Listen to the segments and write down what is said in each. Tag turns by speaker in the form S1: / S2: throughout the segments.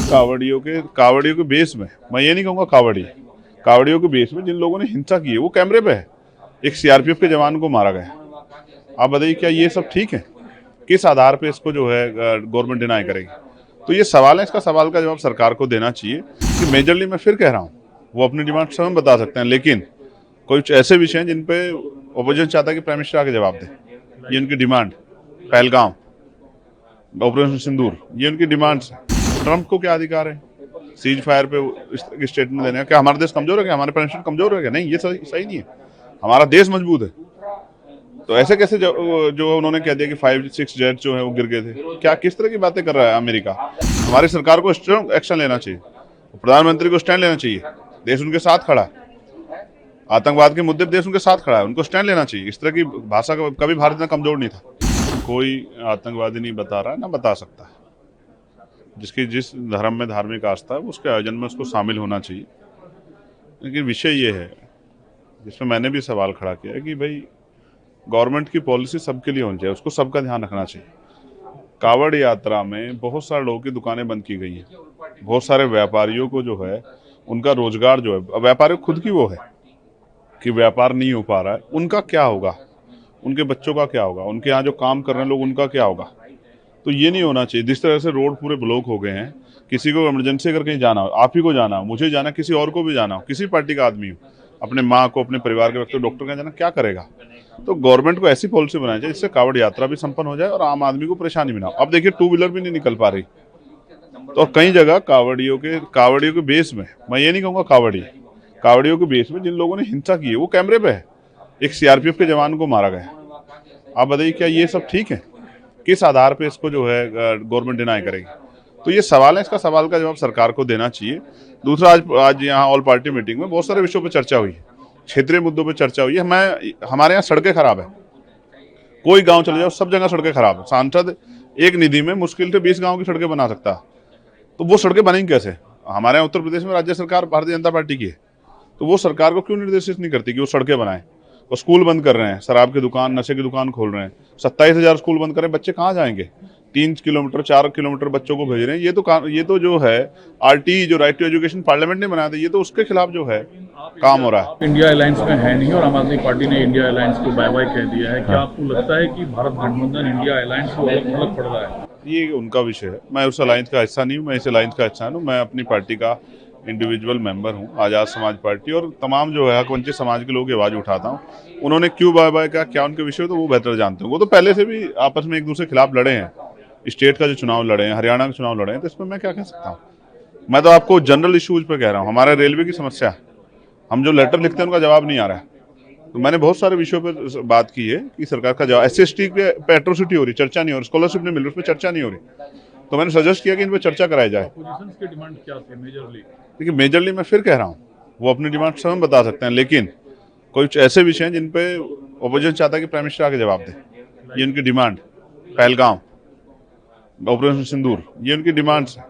S1: कावड़ियों के बेस में, मैं ये नहीं कहूँगा कावड़ियों के बेस में जिन लोगों ने हिंसा की है वो कैमरे पे है। एक सीआरपीएफ के जवान को मारा गया। आप बताइए क्या ये सब ठीक है? किस आधार पे इसको जो है गवर्नमेंट डिनाई करेगी? तो ये सवाल है, इसका सवाल का जवाब सरकार को देना चाहिए कि मेजरली मैं फिर कह रहा हूँ वो अपनी डिमांड स्वयं बता सकते हैं, लेकिन कुछ ऐसे विषय हैं जिन पे ओपोजिशन चाहता है कि प्राइम मिनिस्टर आके जवाब दे। ये उनकी डिमांड, पहलगाम, ऑपरेशन सिंदूर, ये उनकी डिमांड्स है। ट्रंप को क्या अधिकार है सीज फायर पे इस तरह की स्टेटमेंट देने का? क्या हमारा देश कमजोर है? क्या हमारे प्राइम मिनिस्टर कमजोर है? क्या नहीं, ये सही नहीं है। हमारा देश मजबूत है। तो ऐसे कैसे जो उन्होंने कह दिया कि 5-6 जेट जो है वो गिर गए थे? क्या किस तरह की बातें कर रहा है अमेरिका? हमारी सरकार को स्ट्रांग एक्शन लेना चाहिए, प्रधानमंत्री को स्टैंड लेना चाहिए। देश उनके साथ खड़ा है, आतंकवाद के मुद्दे पर देश उनके साथ खड़ा है, उनको स्टैंड लेना चाहिए। इस तरह की भाषा का कभी भारत इतना कमजोर नहीं था। कोई आतंकवादी नहीं बता रहा है, ना बता सकता है। जिसकी जिस धर्म में धार्मिक आस्था है उसके आयोजन में उसको शामिल होना चाहिए। लेकिन विषय ये है जिसमें मैंने भी सवाल खड़ा किया कि भाई गवर्नमेंट की पॉलिसी सबके लिए होनी चाहिए, उसको सबका ध्यान रखना चाहिए। कावड़ यात्रा में बहुत सारे लोगों की दुकानें बंद की गई हैं, बहुत सारे व्यापारियों को जो है उनका रोजगार जो है, व्यापारी खुद की वो है कि व्यापार नहीं हो पा रहा है, उनका क्या होगा? उनके बच्चों का क्या होगा? उनके यहाँ जो काम कर रहे हैं लोग, उनका क्या होगा? तो ये नहीं होना चाहिए। जिस तरह से रोड पूरे ब्लॉक हो गए हैं, किसी को इमरजेंसी अगर कहीं जाना हो, आप ही को जाना हो, मुझे जाना, किसी और को भी जाना हो, किसी पार्टी का आदमी हो, अपने माँ को, अपने परिवार के व्यक्ति को डॉक्टर के जाना, क्या करेगा? तो गवर्नमेंट को ऐसी पॉलिसी बनानी चाहिए जिससे कावड़ यात्रा भी संपन्न हो जाए और आम आदमी को परेशानी भी ना हो। अब देखिए 2 व्हीलर भी नहीं निकल पा रही, तो कई जगह कावड़ियों के बेस में, मैं ये नहीं कहूँगा कावड़ियों के बेस में जिन लोगों ने हिंसा की है वो कैमरे पे है। एक सीआरपीएफ के जवान को मारा गया। आप बताइए क्या ये सब ठीक है? किस आधार पे इसको जो है गवर्नमेंट डिनाई करेगी? तो ये सवाल है, इसका सवाल का जवाब सरकार को देना चाहिए। दूसरा, आज यहाँ ऑल पार्टी मीटिंग में बहुत सारे विषयों पर चर्चा हुई है, क्षेत्रीय मुद्दों पर चर्चा हुई है। हमारे यहाँ सड़कें खराब है, कोई गांव चले जाओ सब जगह सड़कें खराब है। सांसद एक निधि में मुश्किल से 20 गांव की सड़कें बना सकता है, तो वो सड़कें बनेंगी कैसे? हमारे यहाँ उत्तर प्रदेश में राज्य सरकार भारतीय जनता पार्टी की है, तो वो सरकार को क्यों निर्देशित नहीं करती कि वो सड़कें बनाए? वो स्कूल बंद कर रहे हैं, शराब की दुकान, नशे की दुकान खोल रहे हैं, 27,000 स्कूल बंद कर रहे हैं, बच्चे कहाँ जाएंगे? 3 किलोमीटर 4 किलोमीटर बच्चों को भेज रहे हैं। ये तो जो है आरटी, जो राइट टू एजुकेशन पार्लियामेंट ने बनाया था, ये तो उसके खिलाफ जो है काम हो रहा है।
S2: इंडिया अलायंस में है नहीं और आम आदमी पार्टी ने इंडिया अलायंस को बाय बाय कह दिया है। क्या आपको लगता है कि भारत गठबंधन इंडिया अलायंस को अलग पड़ रहा है?
S1: ये उनका विषय है, मैं उस अलायंस का हिस्सा नहीं हूँ, मैं इस अलायंस का हिस्सा हूँ। मैं अपनी पार्टी का इंडिविजुअल मेंबर हूँ, आज़ाद समाज पार्टी, और तमाम जो है हकवंचित समाज के लोगों की आवाज़ उठाता हूँ। उन्होंने क्यों बाय बाय का, क्या उनके विषय, तो वो बेहतर जानते हैं। वो तो पहले से भी आपस में एक दूसरे के खिलाफ लड़े हैं, स्टेट का जो चुनाव लड़े हैं, हरियाणा का चुनाव लड़े हैं, तो इसमें मैं क्या कह सकता हूँ? मैं तो आपको जनरल इश्यूज पर कह रहा हूँ। हमारे रेलवे की समस्या, हम जो लेटर लिखते हैं उनका जवाब नहीं आ रहा है। तो मैंने बहुत सारे विषयों पर बात की है कि सरकार का जवाब, SC/ST पे एट्रोसिटी हो रही, चर्चा नहीं हो रही, स्कॉलरशिप नहीं मिल रही, उस पर चर्चा नहीं हो रही, तो मैंने सजेस्ट किया कि इन पर चर्चा कराई जाए।
S2: की डिमांड क्या थी मेजरली?
S1: देखिए मेजरली मैं फिर कह रहा हूँ वो अपनी डिमांड स्वयं बता सकते हैं, लेकिन कुछ ऐसे विषय हैं जिन पे ओपोजिशन चाहता है कि प्राइम मिनिस्टर आके जवाब दे। ये उनकी डिमांड, पहलगाम, ऑपरेशन सिंदूर, ये उनकी डिमांड्स है।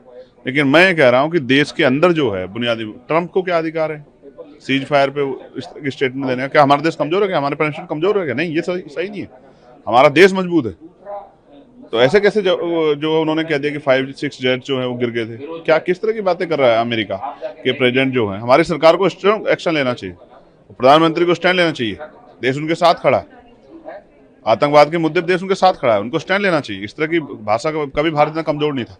S1: लेकिन मैं कह रहा हूँ कि देश के अंदर जो है बुनियादी, ट्रंप को क्या अधिकार है सीज फायर पे इस तरह की स्टेटमेंट देने का? क्या हमारा देश कमजोर है? क्या हमारे प्राइम मिनिस्टर कमजोर है? क्या नहीं, ये सही नहीं है। हमारा देश मजबूत है। तो ऐसे कैसे जो उन्होंने कह दिया कि 5-6 जेट जो है वो गिर गए थे? क्या किस तरह की बातें कर रहा है अमेरिका के प्रेसिडेंट जो है? हमारी सरकार को स्ट्रांग एक्शन लेना चाहिए, प्रधानमंत्री को स्टैंड लेना चाहिए। देश उनके साथ खड़ा है, आतंकवाद के मुद्दे पर देश उनके साथ खड़ा है, उनको स्टैंड लेना चाहिए। इस तरह की भाषा का कभी भारत इतना कमजोर नहीं था।